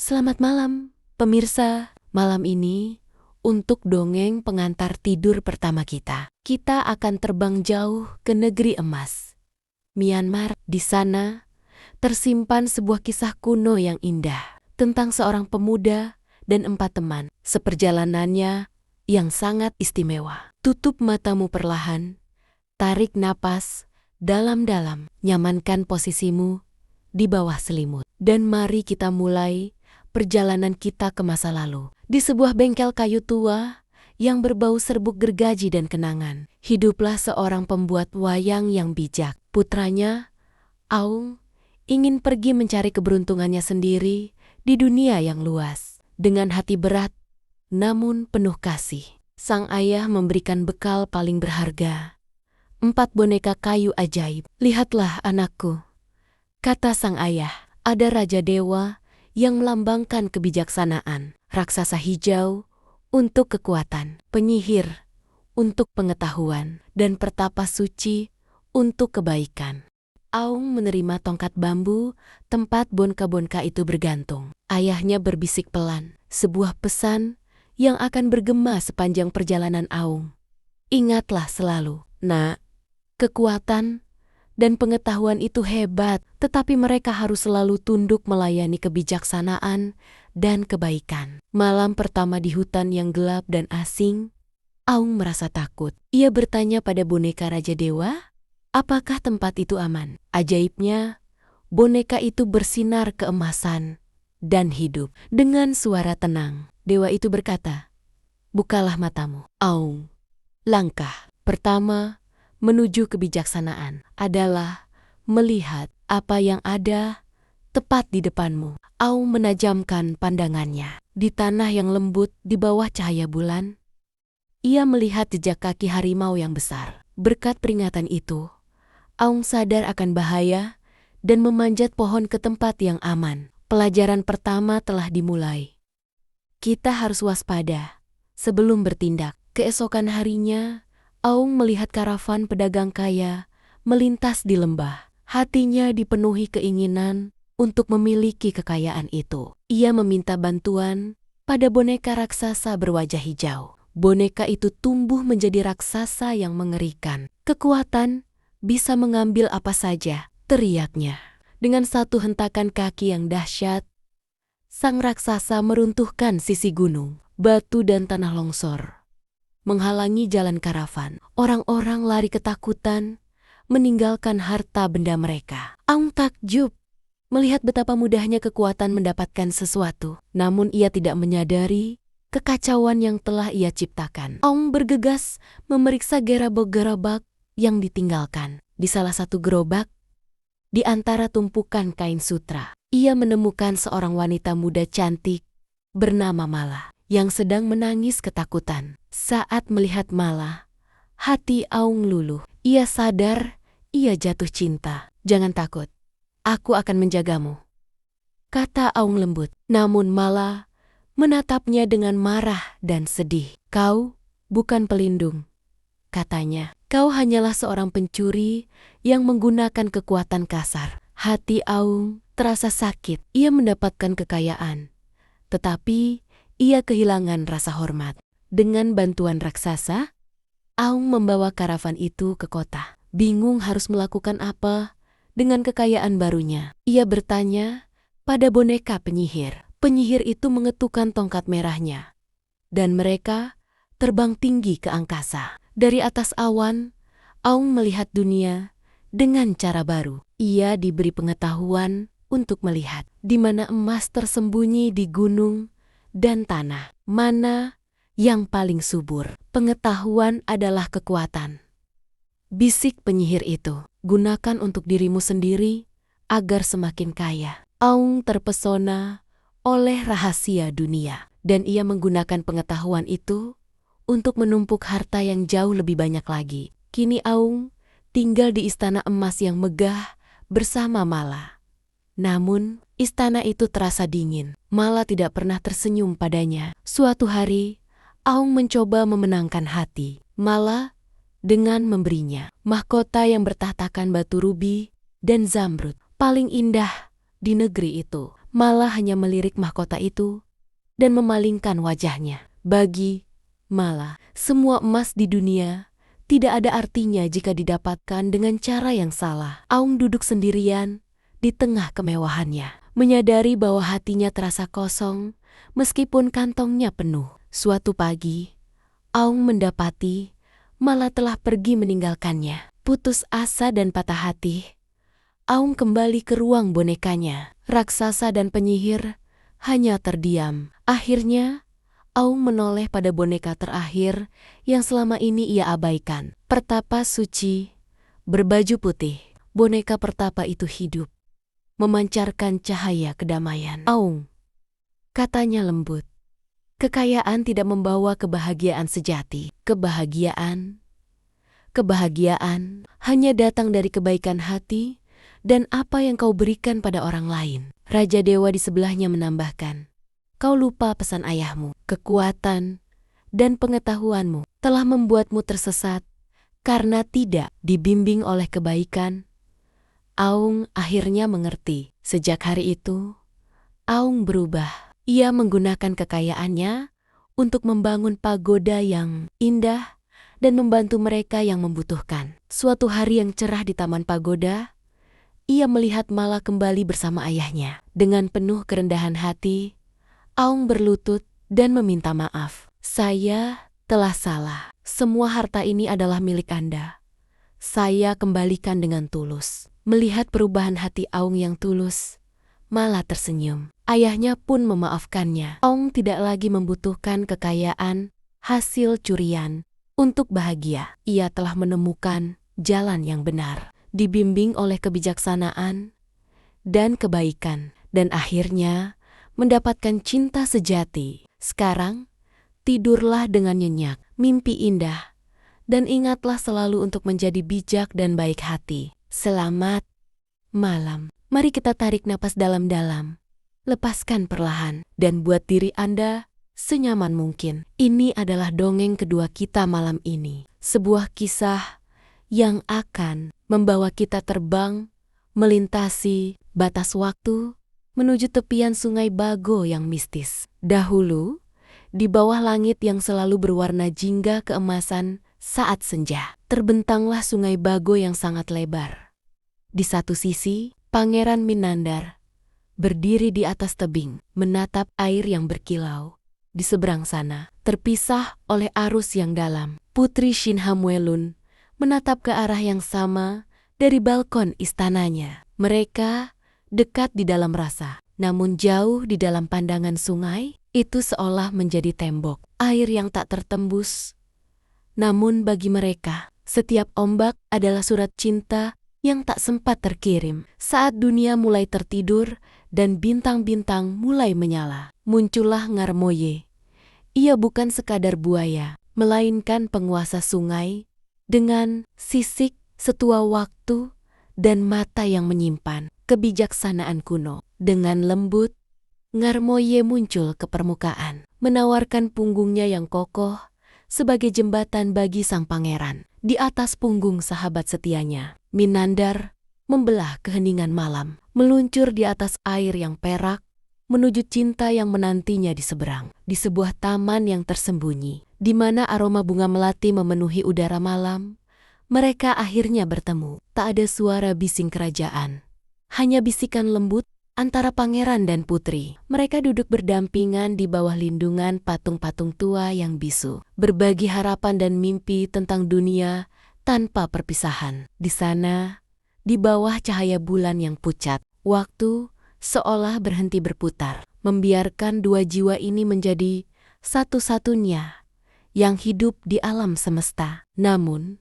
Selamat malam, pemirsa. Malam ini, untuk dongeng pengantar tidur pertama kita akan terbang jauh ke negeri emas, Myanmar. Di sana, tersimpan sebuah kisah kuno yang indah tentang seorang pemuda dan 4 teman. Seperjalanannya yang sangat istimewa. Tutup matamu perlahan, tarik napas dalam-dalam, nyamankan posisimu di bawah selimut. Dan mari kita mulai perjalanan kita ke masa lalu. Di sebuah bengkel kayu tua yang berbau serbuk gergaji dan kenangan, hiduplah seorang pembuat wayang yang bijak. Putranya, Aung, ingin pergi mencari keberuntungannya sendiri di dunia yang luas. Dengan hati berat, namun penuh kasih, sang ayah memberikan bekal paling berharga. 4 boneka kayu ajaib. Lihatlah anakku, kata sang ayah, ada Raja Dewa yang melambangkan kebijaksanaan, raksasa hijau untuk kekuatan, penyihir untuk pengetahuan, dan pertapa suci untuk kebaikan. Aung menerima tongkat bambu tempat boneka-boneka itu bergantung. Ayahnya berbisik pelan, sebuah pesan yang akan bergema sepanjang perjalanan Aung. Ingatlah selalu, nak, kekuatan dan pengetahuan itu hebat, tetapi mereka harus selalu tunduk melayani kebijaksanaan dan kebaikan. Malam pertama di hutan yang gelap dan asing, Aung merasa takut. Ia bertanya pada boneka Raja Dewa, apakah tempat itu aman? Ajaibnya, boneka itu bersinar keemasan dan hidup. Dengan suara tenang, dewa itu berkata, bukalah matamu, Aung. Langkah pertama menuju kebijaksanaan adalah melihat apa yang ada tepat di depanmu. Aung menajamkan pandangannya. Di tanah yang lembut di bawah cahaya bulan, ia melihat jejak kaki harimau yang besar. Berkat peringatan itu, Aung sadar akan bahaya dan memanjat pohon ke tempat yang aman. Pelajaran pertama telah dimulai. Kita harus waspada sebelum bertindak. Keesokan harinya, Aung melihat karavan pedagang kaya melintas di lembah. Hatinya dipenuhi keinginan untuk memiliki kekayaan itu. Ia meminta bantuan pada boneka raksasa berwajah hijau. Boneka itu tumbuh menjadi raksasa yang mengerikan. Kekuatan bisa mengambil apa saja, teriaknya. Dengan satu hentakan kaki yang dahsyat, sang raksasa meruntuhkan sisi gunung, batu dan tanah longsor menghalangi jalan karavan. Orang-orang lari ketakutan, meninggalkan harta benda mereka. Aung takjub melihat betapa mudahnya kekuatan mendapatkan sesuatu. Namun ia tidak menyadari kekacauan yang telah ia ciptakan. Aung bergegas memeriksa gerabak-gerabak yang ditinggalkan. Di salah satu gerobak, di antara tumpukan kain sutra, ia menemukan seorang wanita muda cantik bernama Mala yang sedang menangis ketakutan. Saat melihat Mala, hati Aung luluh. Ia sadar ia jatuh cinta. Jangan takut, aku akan menjagamu, kata Aung lembut. Namun Mala menatapnya dengan marah dan sedih. Kau bukan pelindung, katanya. Kau hanyalah seorang pencuri yang menggunakan kekuatan kasar. Hati Aung terasa sakit. Ia mendapatkan kekayaan, tetapi ia kehilangan rasa hormat. Dengan bantuan raksasa, Aung membawa karavan itu ke kota. Bingung harus melakukan apa dengan kekayaan barunya. Ia bertanya pada boneka penyihir. Penyihir itu mengetukkan tongkat merahnya, dan mereka terbang tinggi ke angkasa. Dari atas awan, Aung melihat dunia dengan cara baru. Ia diberi pengetahuan untuk melihat di mana emas tersembunyi di gunung dan tanah, mana yang paling subur. Pengetahuan adalah kekuatan, bisik penyihir itu. Gunakan untuk dirimu sendiri agar semakin kaya. Aung terpesona oleh rahasia dunia, dan ia menggunakan pengetahuan itu untuk menumpuk harta yang jauh lebih banyak lagi. Kini Aung tinggal di istana emas yang megah bersama Mala. Namun, istana itu terasa dingin. Mala tidak pernah tersenyum padanya. Suatu hari, Aung mencoba memenangkan hati Mala dengan memberinya mahkota yang bertahtakan batu rubi dan zamrud paling indah di negeri itu. Mala hanya melirik mahkota itu dan memalingkan wajahnya. Bagi Mala, semua emas di dunia tidak ada artinya jika didapatkan dengan cara yang salah. Aung duduk sendirian di tengah kemewahannya, menyadari bahwa hatinya terasa kosong meskipun kantongnya penuh. Suatu pagi, Aung mendapati Mala telah pergi meninggalkannya. Putus asa dan patah hati, Aung kembali ke ruang bonekanya. Raksasa dan penyihir hanya terdiam. Akhirnya, Aung menoleh pada boneka terakhir yang selama ini ia abaikan. Pertapa suci, berbaju putih. Boneka pertapa itu hidup, memancarkan cahaya kedamaian. Aung, katanya lembut, kekayaan tidak membawa kebahagiaan sejati. Kebahagiaan hanya datang dari kebaikan hati dan apa yang kau berikan pada orang lain. Raja Dewa di sebelahnya menambahkan, kau lupa pesan ayahmu. Kekuatan dan pengetahuanmu telah membuatmu tersesat karena tidak dibimbing oleh kebaikan. Aung akhirnya mengerti. Sejak hari itu, Aung berubah. Ia menggunakan kekayaannya untuk membangun pagoda yang indah dan membantu mereka yang membutuhkan. Suatu hari yang cerah di taman pagoda, ia melihat Mala kembali bersama ayahnya. Dengan penuh kerendahan hati, Aung berlutut dan meminta maaf. Saya telah salah. Semua harta ini adalah milik Anda. Saya kembalikan dengan tulus. Melihat perubahan hati Aung yang tulus, Mala tersenyum. Ayahnya pun memaafkannya. Aung tidak lagi membutuhkan kekayaan hasil curian untuk bahagia. Ia telah menemukan jalan yang benar, dibimbing oleh kebijaksanaan dan kebaikan, dan akhirnya mendapatkan cinta sejati. Sekarang, tidurlah dengan nyenyak, mimpi indah, dan ingatlah selalu untuk menjadi bijak dan baik hati. Selamat malam. Mari kita tarik napas dalam-dalam, lepaskan perlahan, dan buat diri Anda senyaman mungkin. Ini adalah dongeng kedua kita malam ini. Sebuah kisah yang akan membawa kita terbang, melintasi batas waktu, menuju tepian sungai Bago yang mistis. Dahulu, di bawah langit yang selalu berwarna jingga keemasan saat senja, terbentanglah sungai Bago yang sangat lebar. Di satu sisi, Pangeran Minandar berdiri di atas tebing, menatap air yang berkilau. Di seberang sana, terpisah oleh arus yang dalam, Putri Shinhamuelun menatap ke arah yang sama dari balkon istananya. Mereka dekat di dalam rasa, namun jauh di dalam pandangan sungai, itu seolah menjadi tembok, air yang tak tertembus. Namun bagi mereka, setiap ombak adalah surat cinta yang tak sempat terkirim. Saat dunia mulai tertidur dan bintang-bintang mulai menyala, muncullah Ngarmoye. Ia bukan sekadar buaya, melainkan penguasa sungai dengan sisik setua waktu dan mata yang menyimpan kebijaksanaan kuno. Dengan lembut, Ngarmoye muncul ke permukaan, menawarkan punggungnya yang kokoh sebagai jembatan bagi sang pangeran. Di atas punggung sahabat setianya, Minandar membelah keheningan malam, meluncur di atas air yang perak, menuju cinta yang menantinya di seberang. Di sebuah taman yang tersembunyi, di mana aroma bunga melati memenuhi udara malam, mereka akhirnya bertemu. Tak ada suara bising kerajaan, hanya bisikan lembut antara pangeran dan putri. Mereka duduk berdampingan di bawah lindungan patung-patung tua yang bisu, berbagi harapan dan mimpi tentang dunia tanpa perpisahan. Di sana, di bawah cahaya bulan yang pucat, waktu seolah berhenti berputar, membiarkan dua jiwa ini menjadi satu-satunya yang hidup di alam semesta. Namun,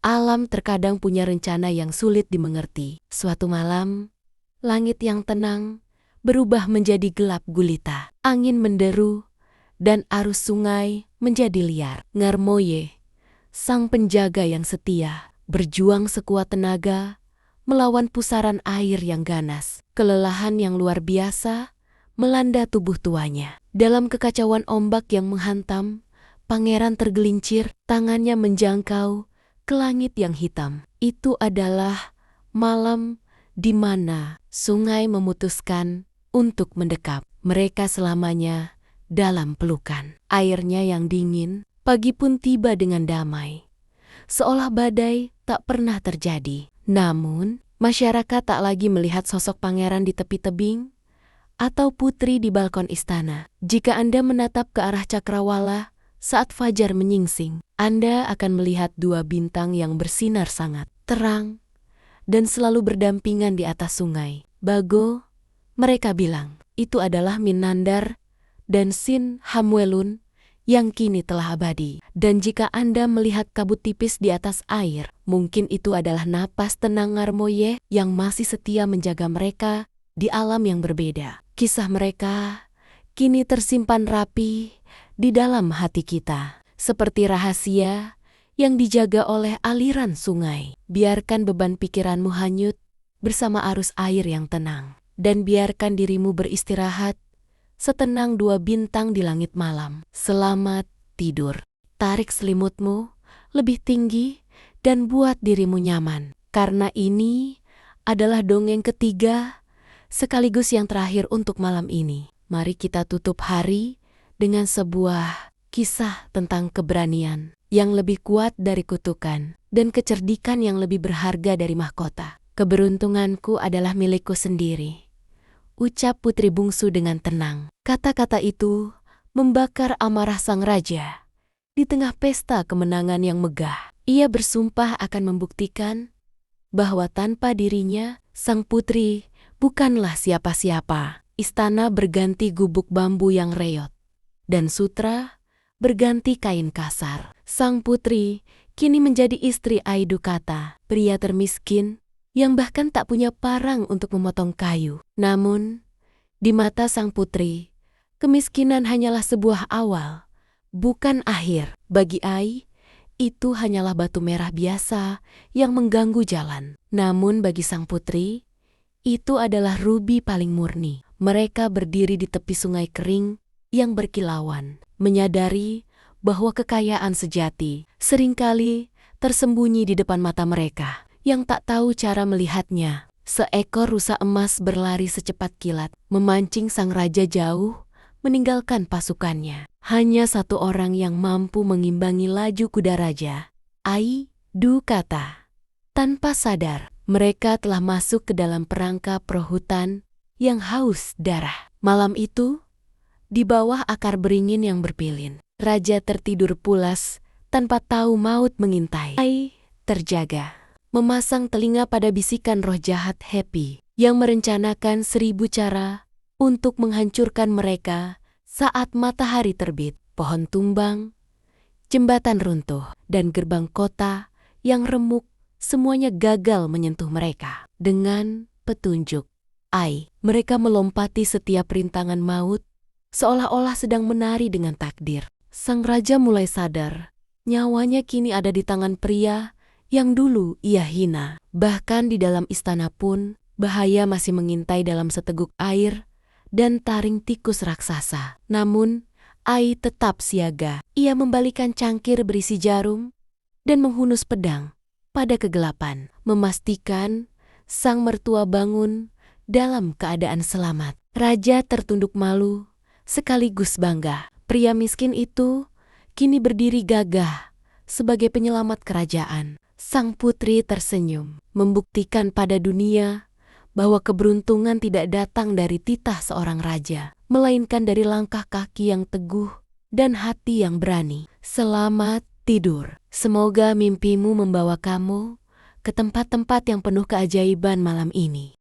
alam terkadang punya rencana yang sulit dimengerti. Suatu malam, langit yang tenang berubah menjadi gelap gulita. Angin menderu dan arus sungai menjadi liar. Ngarmoye, sang penjaga yang setia, berjuang sekuat tenaga melawan pusaran air yang ganas. Kelelahan yang luar biasa melanda tubuh tuanya. Dalam kekacauan ombak yang menghantam, pangeran tergelincir, tangannya menjangkau ke langit yang hitam. Itu adalah malam di mana sungai memutuskan untuk mendekap. Mereka selamanya dalam pelukan. Airnya yang dingin, pagi pun tiba dengan damai. Seolah badai tak pernah terjadi. Namun, masyarakat tak lagi melihat sosok pangeran di tepi tebing atau putri di balkon istana. Jika Anda menatap ke arah cakrawala saat fajar menyingsing, Anda akan melihat dua bintang yang bersinar sangat terang dan selalu berdampingan di atas sungai. Bago, mereka bilang, itu adalah Minandar dan Sin Hamwelun yang kini telah abadi. Dan jika Anda melihat kabut tipis di atas air, mungkin itu adalah napas tenang Ngarmoye yang masih setia menjaga mereka di alam yang berbeda. Kisah mereka kini tersimpan rapi di dalam hati kita, seperti rahasia yang dijaga oleh aliran sungai. Biarkan beban pikiranmu hanyut bersama arus air yang tenang, dan biarkan dirimu beristirahat setenang dua bintang di langit malam. Selamat tidur. Tarik selimutmu lebih tinggi dan buat dirimu nyaman, karena ini adalah dongeng ketiga sekaligus yang terakhir untuk malam ini. Mari kita tutup hari dengan sebuah kisah tentang keberanian yang lebih kuat dari kutukan dan kecerdikan yang lebih berharga dari mahkota. Keberuntunganku adalah milikku sendiri, ucap putri bungsu dengan tenang. Kata-kata itu membakar amarah sang raja. Di tengah pesta kemenangan yang megah, ia bersumpah akan membuktikan bahwa tanpa dirinya, sang putri bukanlah siapa-siapa. Istana berganti gubuk bambu yang reot, dan sutra berganti kain kasar. Sang putri kini menjadi istri Aidukata, pria termiskin yang bahkan tak punya parang untuk memotong kayu. Namun, di mata sang putri, kemiskinan hanyalah sebuah awal, bukan akhir. Bagi Ai, itu hanyalah batu merah biasa yang mengganggu jalan. Namun bagi sang putri, itu adalah rubi paling murni. Mereka berdiri di tepi sungai kering yang berkilauan, menyadari bahwa kekayaan sejati seringkali tersembunyi di depan mata mereka yang tak tahu cara melihatnya. Seekor rusa emas berlari secepat kilat, memancing sang raja jauh, meninggalkan pasukannya. Hanya satu orang yang mampu mengimbangi laju kuda raja, Aidukata. Tanpa sadar, mereka telah masuk ke dalam perangkap roh hutan yang haus darah. Malam itu, di bawah akar beringin yang berpilin, raja tertidur pulas tanpa tahu maut mengintai. Ai terjaga, memasang telinga pada bisikan roh jahat Happy yang merencanakan 1000 cara untuk menghancurkan mereka saat matahari terbit. Pohon tumbang, jembatan runtuh, dan gerbang kota yang remuk semuanya gagal menyentuh mereka. Dengan petunjuk Ai, mereka melompati setiap rintangan maut seolah-olah sedang menari dengan takdir. Sang raja mulai sadar, nyawanya kini ada di tangan pria yang dulu ia hina. Bahkan di dalam istana pun, bahaya masih mengintai dalam seteguk air dan taring tikus raksasa. Namun, Ai tetap siaga. Ia membalikan cangkir berisi jarum dan menghunus pedang pada kegelapan, memastikan sang mertua bangun dalam keadaan selamat. Raja tertunduk malu sekaligus bangga. Pria miskin itu kini berdiri gagah sebagai penyelamat kerajaan. Sang putri tersenyum, membuktikan pada dunia bahwa keberuntungan tidak datang dari titah seorang raja, melainkan dari langkah kaki yang teguh dan hati yang berani. Selamat tidur. Semoga mimpimu membawa kamu ke tempat-tempat yang penuh keajaiban malam ini.